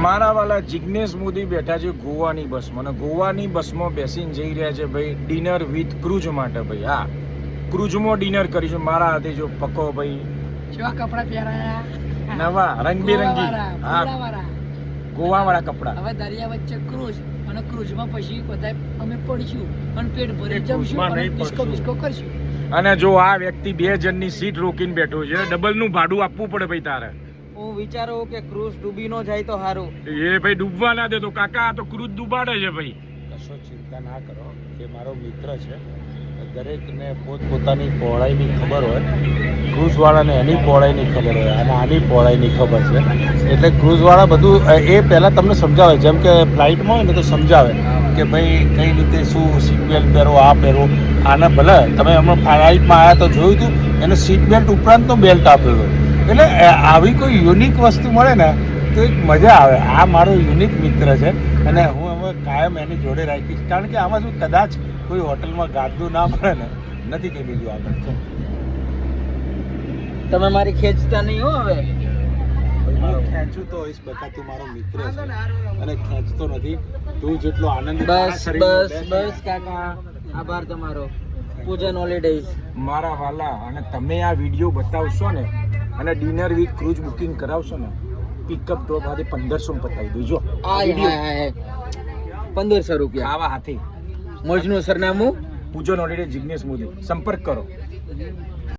મારા વાલા જિગ્નેશ મોદી બેઠા છે ગોવાની બસમાં અને ગોવાની બસમાં બેસીને જઈ રહ્યા છે ભાઈ ડિનર વિથ ક્રૂઝ માટે ભાઈ. હા, ક્રૂઝમાં ડિનર કરીશું. મારા હાથે જો પકો ભાઈ કેવા કપડા પહેરાયા, નવા રંગબેરંગી. હા, ગોવા વાળા કપડા. હવે દરિયા વચ્ચે ક્રૂઝ અને ક્રૂઝમાં પછી બધા અમે પડીશું અને પેટ ભરી જમશું અને ડિસ્કો કરશું. અને જો આ વ્યક્તિ 2 જણની સીટ રોકીને બેઠો છે, ડબલ નું ભાડું આપવું પડે ભાઈ તારે. હું વિચારું કે ક્રૂઝ ડૂબી ન જાય તો સારું. એ ભાઈ ડૂબવા ના દે તો કાકા, આ તો ક્રૂઝ ડૂબાડે છે ભાઈ. કશો ચિંતા ના કરો, એ મારો મિત્ર છે. દરેકને પોતપોતાની પહોળાઈની ખબર હોય. ક્રૂઝવાળાને એની પહોળાઈની ખબર હોય અને આની પહોળાઈની ખબર છે. એટલે ક્રૂઝવાળા બધું એ પહેલાં તમને સમજાવે, જેમ કે ફ્લાઇટમાં હોય ને તો સમજાવે કે ભાઈ કઈ રીતે શું સીટ બેલ્ટ પહેરો, આ પહેરો. આને ભલે તમે હમણાં ફ્લાઇટમાં આવ્યા તો જોયું હતું, એને સીટ બેલ્ટ ઉપરાંતનો બેલ્ટ આપેલો. એટલે આવી કોઈ યુનિક વસ્તુ મળે ને તો એક મજા આવે. આ મારો યુનિક મિત્ર છે અને હું હવે કાયમ એની જોડે રાખીશ, કારણ કે આમાં શું કદાચ કોઈ હોટલમાં ગાદલું ના મળે ને, નથી કે બીજું આગળ તો તમે મારી ખેંચતા નહીં હો. હવે ખેંચું તો હોઈશ બકા, તું મારો મિત્ર છે અને ખેંચતો નથી. તું જેટલો આનંદ બસ બસ બસ કાકા, આભાર તમારો. પૂજન હોલિડેઝ મારા વાલા, અને તમે આ વિડીયો બતાવશો ને અને ડિનર વિથ ક્રૂઝ બુકિંગ કરાવશો ને, પિકઅપ ડ્રોપ હાથે 1500 પતાવી દેજો. 1500 રૂપિયા આવા હાથે. મોજનું સરનામું પૂજન હોલિડે જિગ્નેશ મોદી. સંપર્ક કરો.